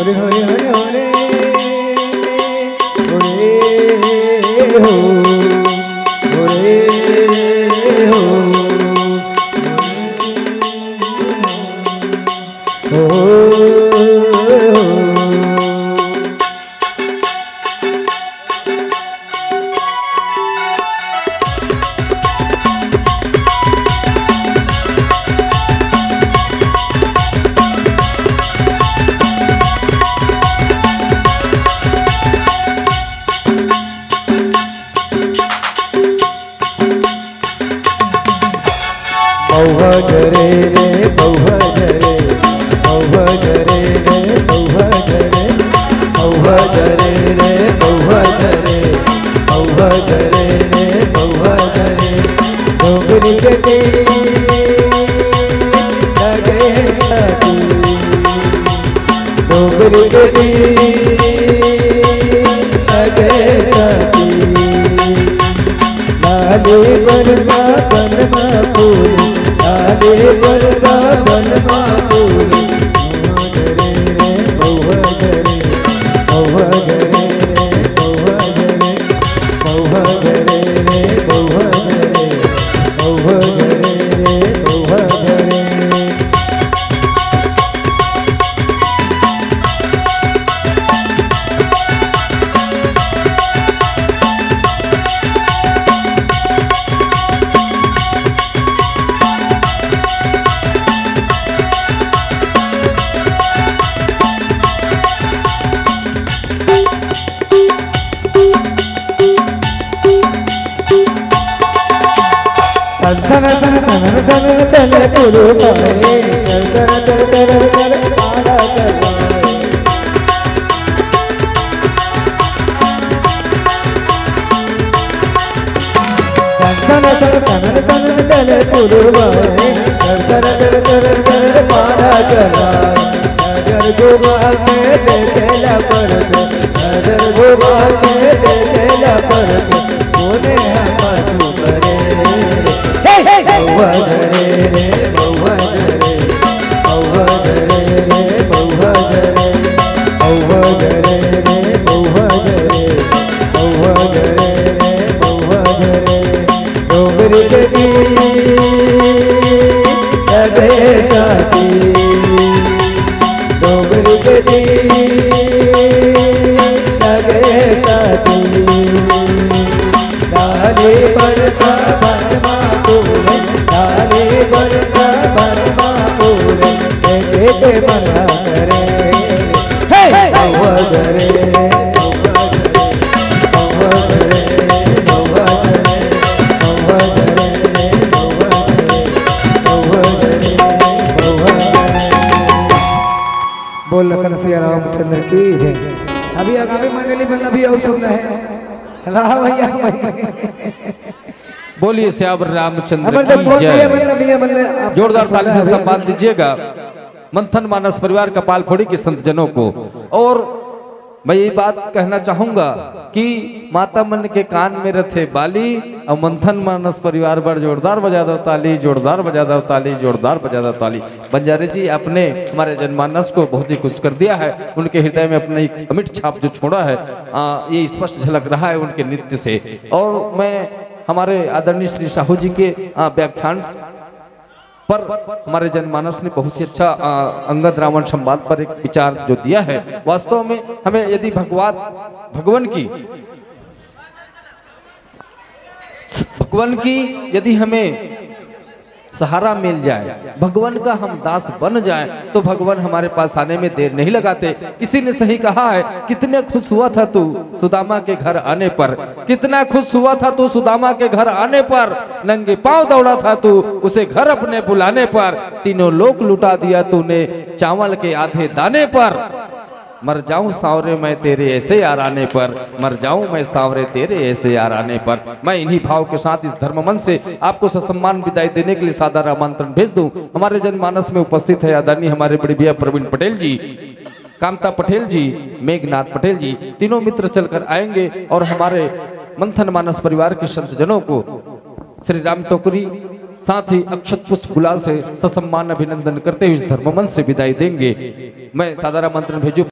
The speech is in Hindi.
हरे हरे हरे हरे हरे हो हरे हो बहु जरे रे बहु जरे बहु जरे रे बहु जरे बहु जरे रे बहु जरे बहु जरे रे बहु जरे डोगरी के लगे साथी डोगरी के लगे साथी लाले बरसा बनमा फूल लाले बरसा बनमा फूल बहु जरे बहु जरे बहु जरे बहु जरे बहु जरे बहु जरे बहु जरे चल चले गुरु भाई चल चल चल चल आरा चल चले गुरु भाई चल चल चल चल मारा चला नजर गुबा के देखेला परत नजर गुबा के देखेला परत कोने हम करे बहु जरे रे बहु जरे बहु जरे रे बहु जरे बहु जरे रे बहु जरे बहु जरे रे बहु जरे डोगरी के लगे साथी डोगरी के लगे साथी लाले बरसा बनमा फूल लाले बरसा बनमा फूल के मना करे बहु जरे बहु जरे बहु जरे बहु जरे बहु जरे बहु जरे बोल लखन सिया रामचंद्र की जय। अभी आगामी मंडली में अभी और सुन रहे हैं भैया बोलिए श्यावर रामचंद्र की जय। जोरदार ताली से सम्मान दीजिएगा मंथन मानस परिवार कपाल फोड़ी के संत जनों को। और मैं यही बात कहना चाहूंगा कि माता मन के कान में रथे बाली और मंथन मानस परिवार पर जोरदार बजा दो ताली जोरदार बजा दो ताली जोरदार बजा दो ताली। बंजारे जी आपने हमारे जनमानस को बहुत ही खुश कर दिया है। उनके हृदय में अपना एक अमिट छाप जो छोड़ा है ये स्पष्ट झलक रहा है उनके नृत्य से। और मैं हमारे आदरणीय श्री साहू जी के व्याख्यान पर हमारे जनमानस ने बहुत ही अच्छा अंगद रावण संवाद पर एक विचार जो दिया है। वास्तव में हमें यदि भगवान की यदि हमें सहारा मिल जाए, भगवान का हम दास बन जाए तो भगवान हमारे पास आने में देर नहीं लगाते। किसी ने सही कहा है, कितने खुश हुआ था तू सुदामा के घर आने पर, कितना खुश हुआ था तू सुदामा के घर आने पर, नंगे पांव दौड़ा था तू उसे घर अपने बुलाने पर, तीनों लोग लुटा दिया तूने चावल के आधे दाने पर, मर जाऊं सावरे मैं तेरे ऐसे यार आने पर, मर जाऊं मैं सावरे तेरे ऐसे यार आने पर। मैं इन्हीं भाव के साथ इस धर्म मन से आपको ससम्मान विदाई देने के लिए सादर आमंत्रण भेज दूं। हमारे जनमानस में उपस्थित है आदरणीय हमारे बड़े भैया प्रवीण पटेल जी, कामता पटेल जी, मेघनाथ पटेल जी, तीनों मित्र चलकर आएंगे और हमारे मंथन मानस परिवार के संत जनों को श्री राम टोकरी साथ ही अक्षत पुष्प गुलाल से ससम्मान अभिनंदन करते हुए इस धर्म मन से विदाई देंगे। मैं सादर आमंत्रण भेजू।